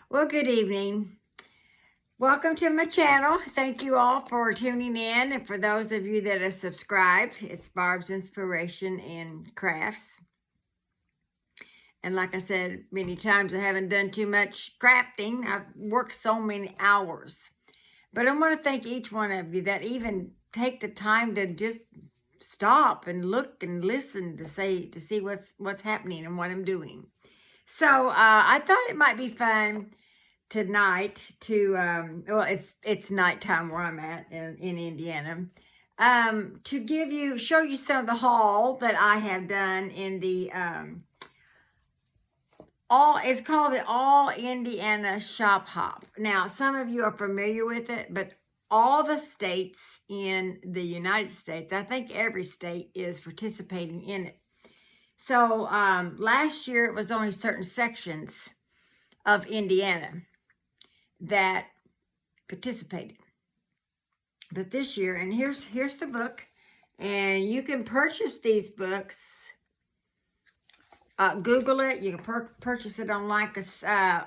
Well, good evening. Welcome to my channel. Thank you all for tuning in. And for those of you that are subscribed, it's Barb's Inspiration and Crafts. And like I said many times, I haven't done too much crafting. I've worked so many hours. But I want to thank each one of you that even take the time to just stop and look and listen to see what's happening and what I'm doing. So I thought it might be fun tonight to well, it's nighttime where I'm at in Indiana. To show you some of the haul that I have done in the it's called the All Indiana Shop Hop. Now, some of you are familiar with it, but all the states in the United States, I think every state is participating in it. So last year it was only certain sections of Indiana that participated. But this year, and here's the book, and you can purchase these books. Google it. You can purchase it online. Cause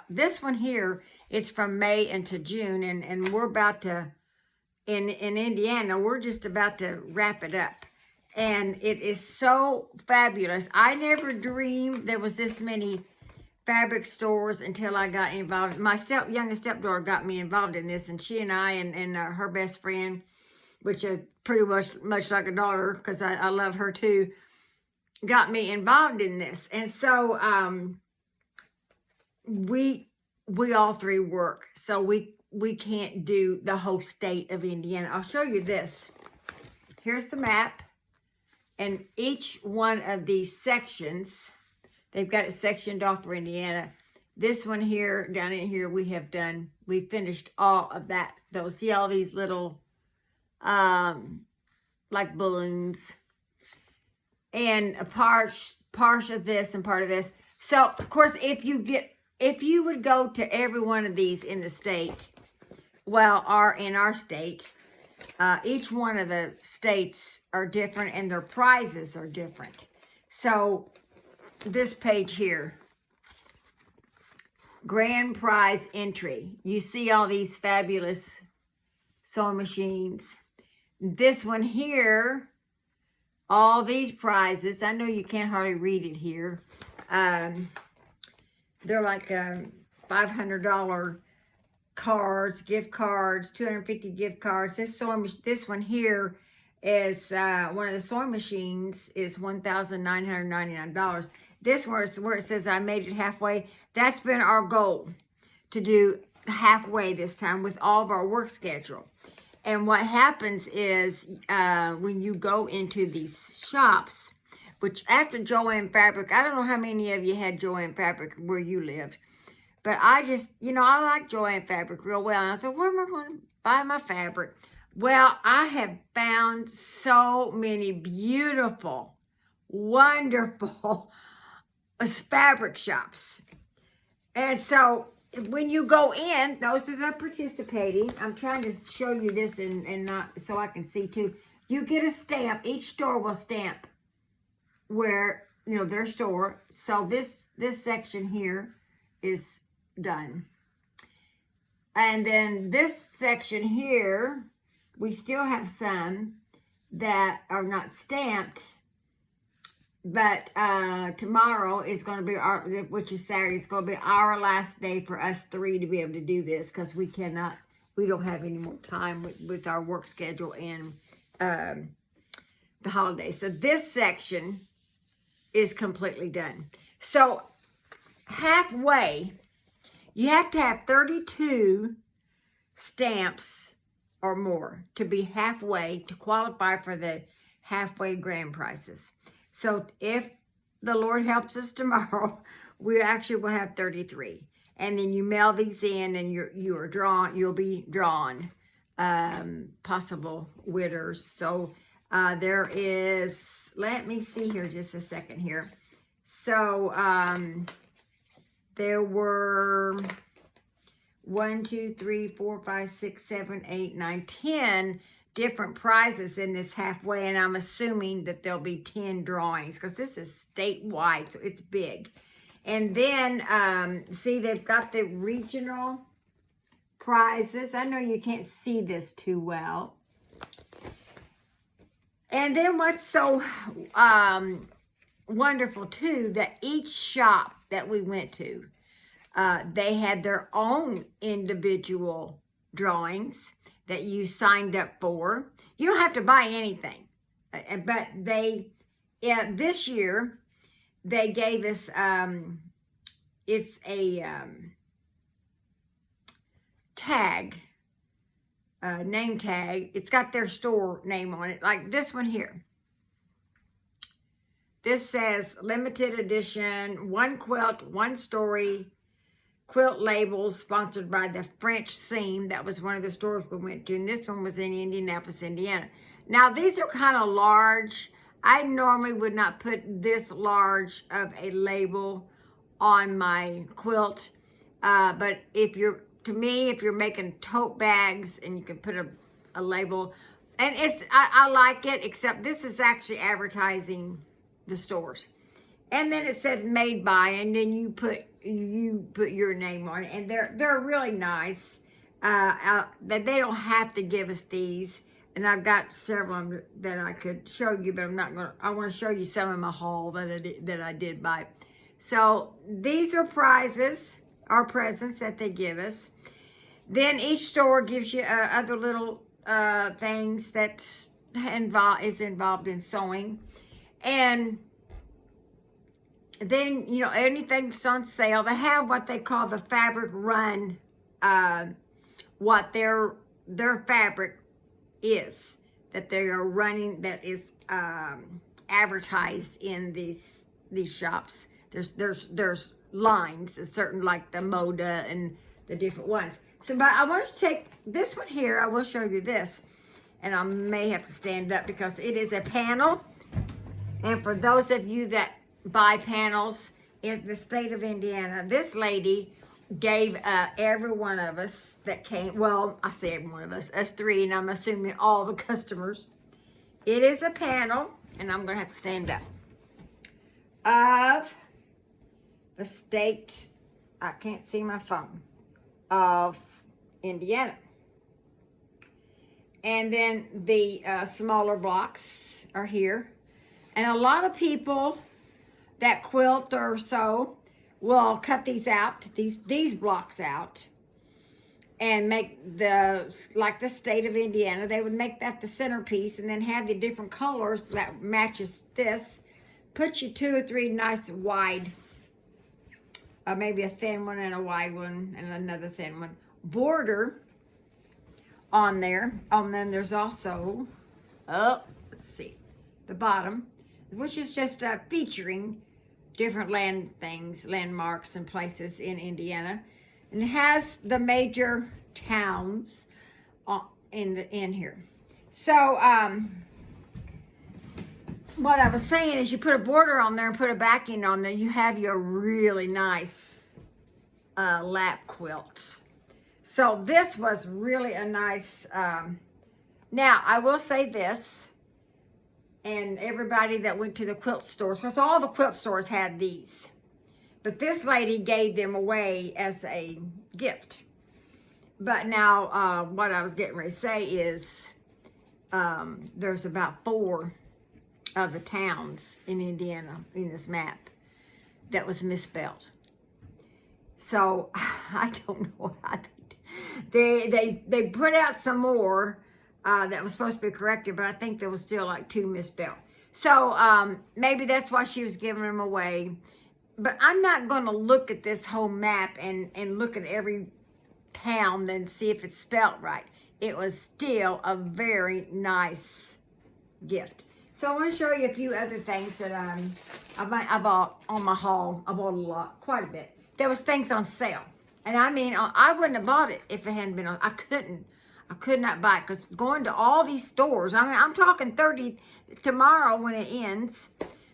this one here is from May into June, and we're about to in Indiana. We're just about to wrap it up, and it is so fabulous. I never dreamed there was this many fabric stores until I got involved. My youngest stepdaughter got me involved in this, and she and I and her best friend, which is pretty much like a daughter because I love her too, got me involved in this. And so we all three work, so we can't do the whole state of Indiana. I'll show you this. Here's the map, and each one of these sections, they've got it sectioned off for Indiana. This one here, down in here, we finished all of that. Those, see all these little, like balloons. And a part of this and part of this. So, of course, if you would go to every one of these in the state, in our state, each one of the states are different and their prizes are different. So, this page here, grand prize entry. You see all these fabulous sewing machines. This one here, all these prizes. I know you can't hardly read it here. They're like $500 cards, gift cards, 250 gift cards. This one here is one of the sewing machines is $1,999. This one is where it says I made it halfway. That's been our goal, to do halfway this time with all of our work schedule. And what happens is when you go into these shops, which after Joann Fabric, I don't know how many of you had Joann Fabric where you lived, but I just, I like Joann Fabric real well. And I thought, where am I going to buy my fabric? Well, I have found so many beautiful, wonderful fabric shops. And so when you go in, those that are participating, I'm trying to show you this and not so I can see too. You get a stamp. Each store will stamp where, their store. So this section here is done. And then this section here, we still have some that are not stamped. But tomorrow is going to be which is Saturday, is going to be our last day for us three to be able to do this, because we don't have any more time with our work schedule and the holidays. So this section is completely done. So halfway, you have to have 32 stamps or more to be halfway to qualify for the halfway grand prizes. So if the Lord helps us tomorrow, we actually will have 33. And then you mail these in, and you'll be drawn possible winners. So there is, let me see here just a second here. So there were 1, 2, 3, 4, 5, 6, 7, 8, 9, 10 different prizes in this halfway, and I'm assuming that there'll be 10 drawings because this is statewide, so it's big. And then, see, they've got the regional prizes. I know you can't see this too well. And then what's so wonderful too, that each shop that we went to, they had their own individual drawings that you signed up for. You don't have to buy anything, but this year they gave us it's a tag, name tag. It's got their store name on it, like this one here. This says limited edition, one quilt, one story, quilt labels, sponsored by the French Seam. That was one of the stores we went to, and this one was in Indianapolis, Indiana. Now, these are kind of large. I normally would not put this large of a label on my quilt, but if you're making tote bags and you can put a label, and I like it, except this is actually advertising the stores. And then it says made by, and then you put your name on it, and they're really nice. That they don't have to give us these, and I've got several of them that I could show you, but I'm not gonna. I want to show you some in my haul that I did buy. So these are prizes, or presents that they give us. Then each store gives you other little things that is involved in sewing. And then, you know, anything that's on sale, they have what they call the fabric run, what their fabric is, that they are running, that is advertised in these shops. There's lines, certain, like the Moda and the different ones. So, but I want to take this one here. I will show you this, and I may have to stand up because it is a panel. And for those of you that buy panels in the state of Indiana, this lady gave every one of us that came, well, I say every one of us three, and I'm assuming all the customers. It is a panel, and I'm going to have to stand up, of the state, I can't see my phone, of Indiana. And then the smaller blocks are here. And a lot of people that quilt or sew will cut these out, these blocks out, and make like the state of Indiana, they would make that the centerpiece, and then have the different colors that matches this. Put you 2 or 3 nice wide, maybe a thin one and a wide one and another thin one, border on there. And then there's also, let's see, the bottom, which is just featuring different landmarks and places in Indiana. And it has the major towns in here. So what I was saying is, you put a border on there and put a backing on there, you have your really nice lap quilt. So this was really a nice, now I will say this, and everybody that went to the quilt stores, because all the quilt stores had these, but this lady gave them away as a gift. But now what I was getting ready to say is, there's about 4 of the towns in Indiana in this map that was misspelled. So I don't know how they put out some more that was supposed to be corrected, but I think there was still like 2 misspelled. So maybe that's why she was giving them away. But I'm not going to look at this whole map and look at every town and see if it's spelled right. It was still a very nice gift. So I want to show you a few other things that I bought on my haul. I bought a lot, quite a bit. There was things on sale. And I mean, I wouldn't have bought it if it hadn't been on. I could not buy it, because going to all these stores, I mean, I'm talking 30, tomorrow when it ends,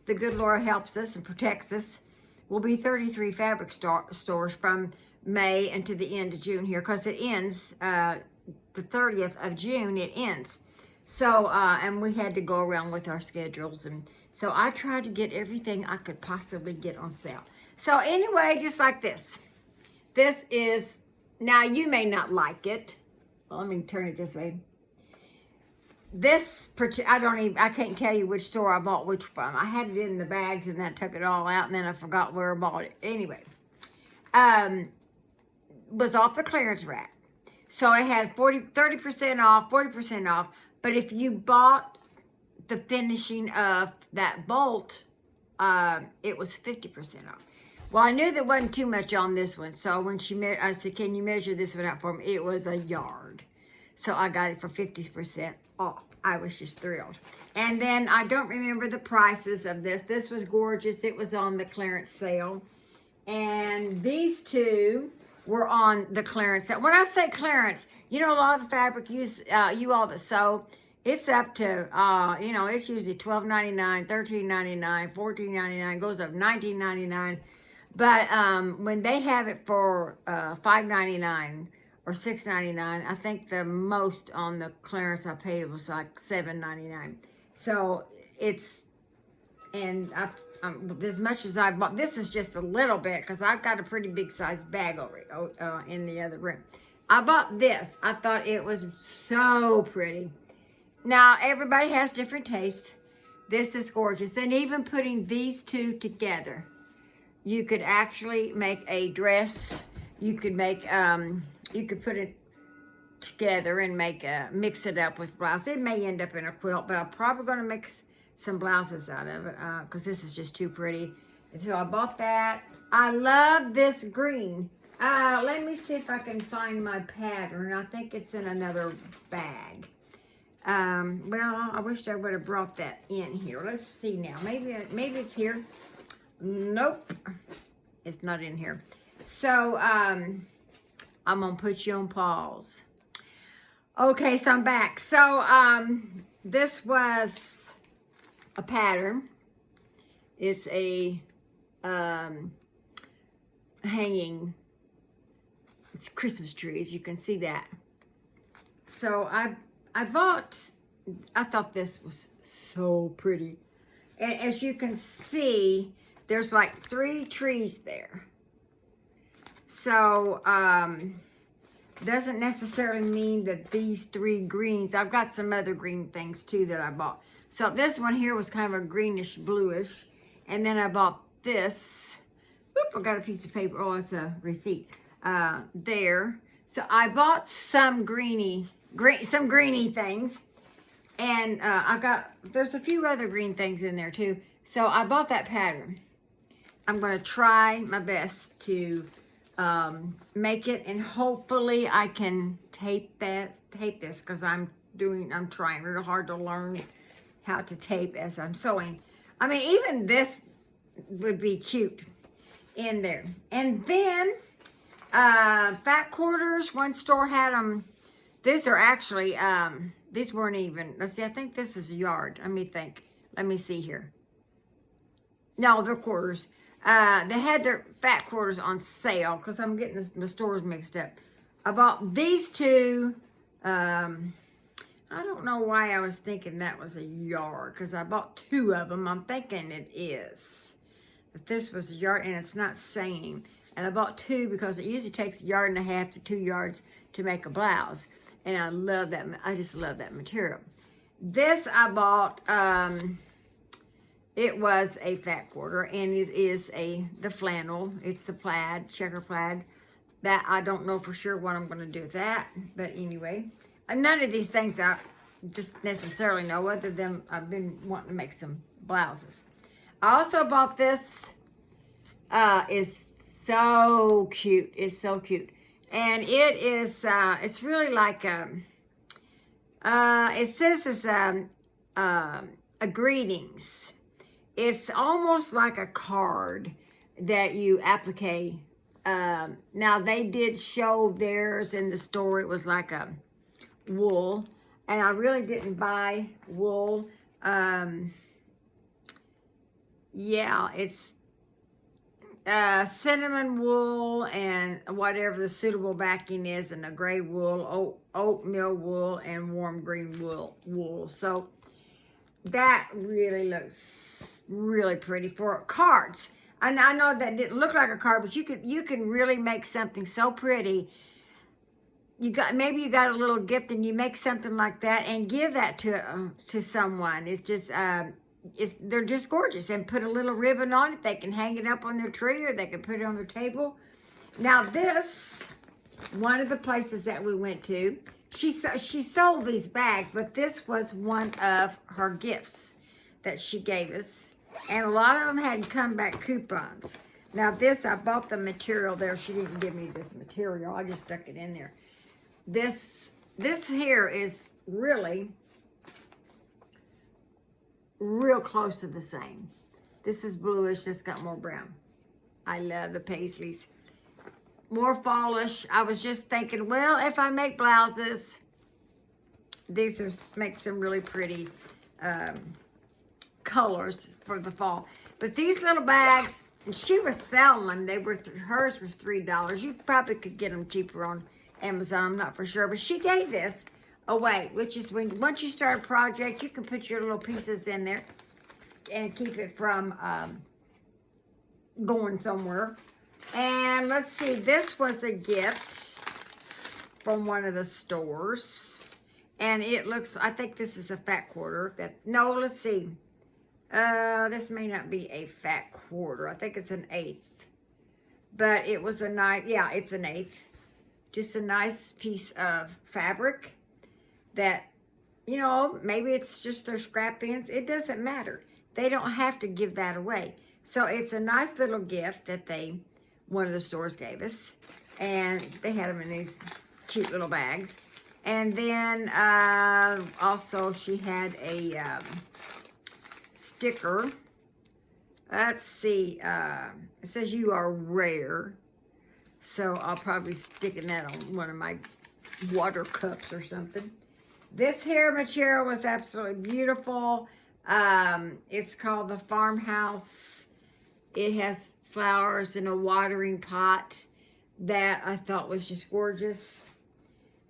the good Lord helps us and protects us, will be 33 fabric stores from May until the end of June here, because it ends, the 30th of June, it ends. So, and we had to go around with our schedules, and so I tried to get everything I could possibly get on sale. So anyway, just like this. This is, now you may not like it. Well, let me turn it this way. This, I can't tell you which store I bought which from. I had it in the bags and then I took it all out and then I forgot where I bought it. Anyway, was off the clearance rack. So it had 30% off, 40% off. But if you bought the finishing of that bolt, it was 50% off. Well, I knew there wasn't too much on this one. So when I said, can you measure this one out for me? It was a yard. So I got it for 50% off. I was just thrilled. And then I don't remember the prices of this. This was gorgeous. It was on the clearance sale. And these two were on the clearance sale. When I say clearance, you know, a lot of the fabric you all that sew, it's up to, you know, it's usually $12.99, $13.99, $14.99, goes up $19.99. But when they have it for $5.99 or $6.99, I think the most on the clearance I paid was like $7.99. So it's, and as much as I bought, this is just a little bit because I've got a pretty big size bag over in the other room. I bought this. I thought it was so pretty. Now, everybody has different taste. This is gorgeous. And even putting these two together, you could actually make a dress. You could make, you could put it together and mix it up with blouse. It may end up in a quilt, but I'm probably going to mix some blouses out of it because this is just too pretty. And so I bought that. I love this green. Let me see if I can find my pattern. I think it's in another bag. Well, I wish I would have brought that in here. Let's see now. Maybe it's here. Nope, it's not in here. So I'm gonna put you on pause. Okay, so I'm back. So this was a pattern. It's a hanging. It's Christmas trees. You can see that. So I thought this was so pretty. And as you can see, there's like 3 trees there. So, doesn't necessarily mean that these 3 greens, I've got some other green things too that I bought. So this one here was kind of a greenish bluish. And then I bought this. Oop, I got a piece of paper. Oh, it's a receipt. There. So I bought some greeny things. And there's a few other green things in there too. So I bought that pattern. I'm going to try my best to make it, and hopefully I can tape this because I'm trying real hard to learn how to tape as I'm sewing. I mean, even this would be cute in there. And then fat quarters, one store had them. These are actually, these weren't even, let's see, I think this is a yard. Let me think. Let me see here. No, they're quarters. They had their fat quarters on sale because I'm getting the stores mixed up. I bought these two. I don't know why I was thinking that was a yard because I bought 2 of them. I'm thinking it is. But this was a yard and it's not saying. And I bought 2 because it usually takes 1.5 yards to 2 yards to make a blouse. And I love that. I just love that material. This I bought, it was a fat quarter, and it is the flannel. It's the plaid, checker plaid. That I don't know for sure what I'm going to do with that. But anyway, none of these things I just necessarily know other than I've been wanting to make some blouses. I also bought this. Is so cute. It's so cute. And it is, it's really like, it says it's a greetings. It's almost like a card that you applique. Now, they did show theirs in the store. It was like a wool. And I really didn't buy wool. Yeah, it's cinnamon wool and whatever the suitable backing is, and a gray wool, oatmeal wool, and warm green wool. So that really looks really pretty for cards. I know that didn't look like a card, but you can really make something so pretty. Maybe you got a little gift and you make something like that and give that to someone. It's just they're just gorgeous, and put a little ribbon on it. They can hang it up on their tree, or they can put it on their table. Now this, one of the places that we went to, she sold these bags, but this was one of her gifts that she gave us, and a lot of them had comeback coupons. Now this, I bought the material there. She didn't give me this material. I just stuck it in there. This here is really real close to the same. This is bluish. This got more brown. I love the paisleys. More fallish. I was just thinking, well, if I make blouses, these make some really pretty colors for the fall. But these little bags, and she was selling them. Hers was $3. You probably could get them cheaper on Amazon, I'm not for sure, but she gave this away, which is once you start a project, you can put your little pieces in there and keep it from going somewhere. And let's see, this was a gift from one of the stores, and it looks, I think this is a fat quarter. No, let's see, this may not be a fat quarter. I think it's an eighth, but it was a nice, yeah, it's an eighth. Just a nice piece of fabric that, you know, maybe it's just their scrap ends. It doesn't matter. They don't have to give that away. So it's a nice little gift that one of the stores gave us. And they had them in these cute little bags. And then also she had a sticker. Let's see. It says you are rare. So I'll probably stick that on one of my water cups or something. This hair material was absolutely beautiful. It's called the Farmhouse. It has flowers in a watering pot that I thought was just gorgeous.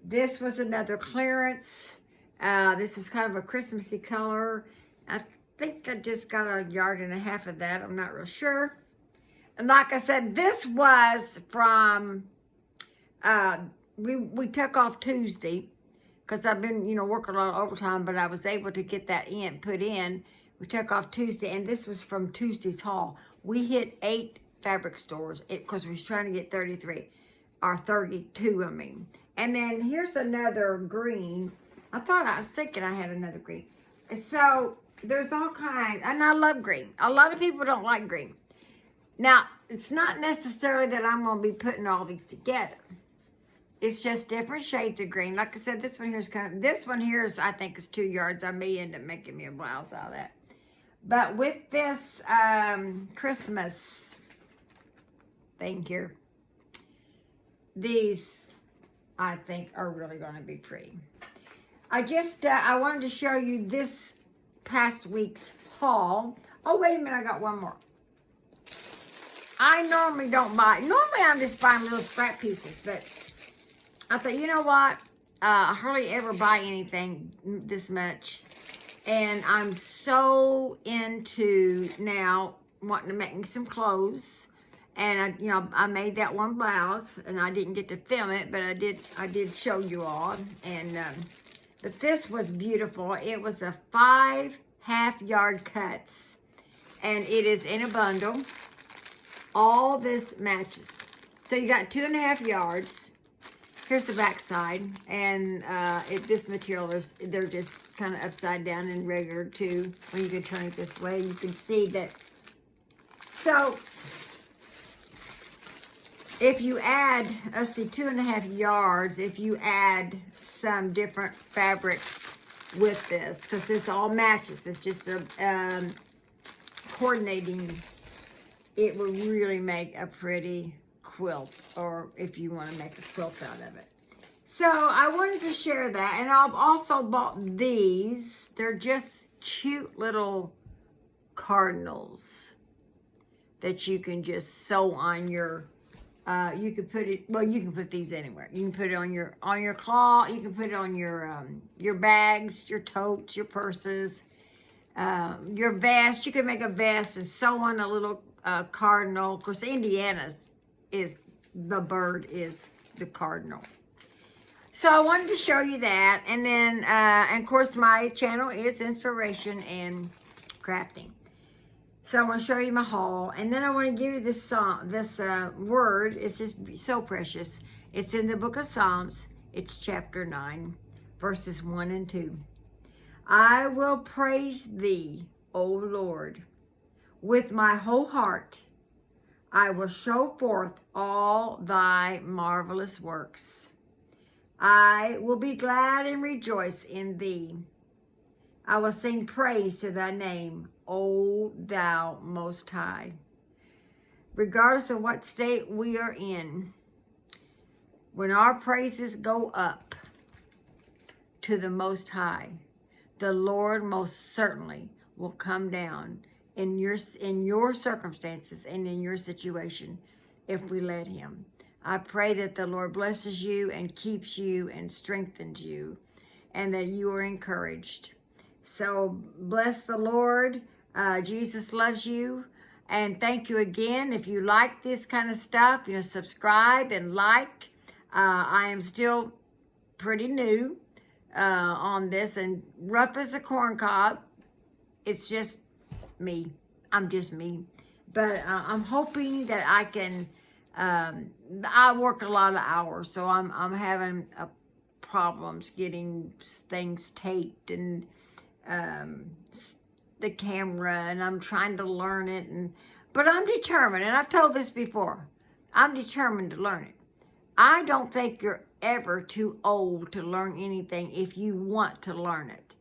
This was another clearance. This was kind of a Christmassy color. I think I just got a 1.5 yards of that. I'm not real sure. And like I said, this was from, we took off Tuesday because I've been, you know, working a lot of overtime, but I was able to get that put in. We took off Tuesday, and this was from Tuesday's haul. We hit 8 fabric stores because we was trying to get 33, or 32, I mean. And then here's another green. I was thinking I had another green. So there's all kinds, and I love green. A lot of people don't like green. Now, it's not necessarily that I'm going to be putting all these together. It's just different shades of green. Like I said, this one here is, I think, is 2 yards. I may end up making me a blouse out of that. But with this Christmas thing here, these, I think, are really going to be pretty. I wanted to show you this past week's haul. Oh, wait a minute. I got one more. I normally don't buy. Normally, I'm just buying little scrap pieces, but I thought, you know what? I hardly ever buy anything this much, and I'm so into now wanting to make me some clothes. And I made that one blouse, and I didn't get to film it, but I did show you all. And but this was beautiful. It was a 5 half-yard cuts, and it is in a bundle. All this matches. So you got 2.5 yards. Here's the back side. And this material, they're just kind of upside down and regular too. When you can turn it this way, you can see that. So if you add, let's see, 2.5 yards, if you add some different fabric with this, because this all matches. It's just a coordinating. It will really make a pretty quilt, or if you want to make a quilt out of it. So I wanted to share that, and I've also bought these. They're just cute little cardinals that you can just sew on your, you can put it, well, you can put these anywhere. You can put it on your claw, you can put it on your bags, your totes, your purses, your vest. You can make a vest and sew on a little cardinal. Of course, Indiana's is the bird is the cardinal. So I wanted to show you that. And then, and of course, my channel is Inspiration and Crafting. So I want to show you my haul. And then I want to give you this song, this word. It's just so precious. It's in the book of Psalms. It's chapter 9, verses 1 and 2. I will praise thee, O Lord, with my whole heart. I will show forth all thy marvelous works. I will be glad and rejoice in thee. I will sing praise to thy name, O thou most high. Regardless of what state we are in, when our praises go up to the Most High, the Lord most certainly will come down in your circumstances and in your situation if we let him. I pray that the Lord blesses you and keeps you and strengthens you, and that you are encouraged. So bless the Lord. Jesus loves you. And thank you again. If you like this kind of stuff, subscribe and like. I am still pretty new on this and rough as a corn cob. It's just me. I'm just me. But I'm hoping that I can, I work a lot of hours, so I'm having problems getting things taped and the camera, and I'm trying to learn it, but I'm determined, and I've told this before, I'm determined to learn it. I don't think you're ever too old to learn anything if you want to learn it.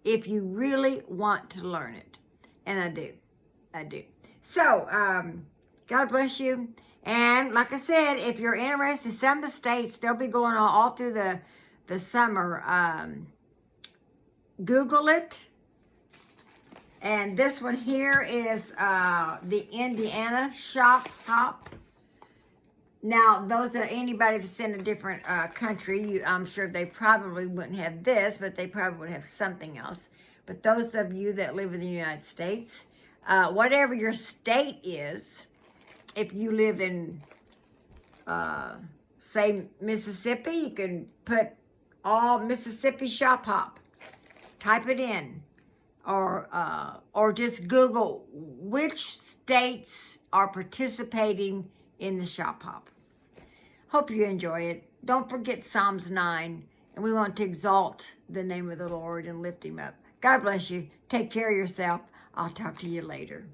If you really want to learn it. And I do. So, God bless you. And like I said, if you're interested, some of the states, they'll be going on all through the summer. Google it. And this one here is the Indiana Shop Hop. Now, those are anybody that's in a different country, I'm sure they probably wouldn't have this, but they probably would have something else. But those of you that live in the United States, whatever your state is, if you live in, say, Mississippi, you can put all Mississippi Shop Hop. Type it in. Or just Google which states are participating in the Shop Hop. Hope you enjoy it. Don't forget Psalms 9. And we want to exalt the name of the Lord and lift him up. God bless you. Take care of yourself. I'll talk to you later.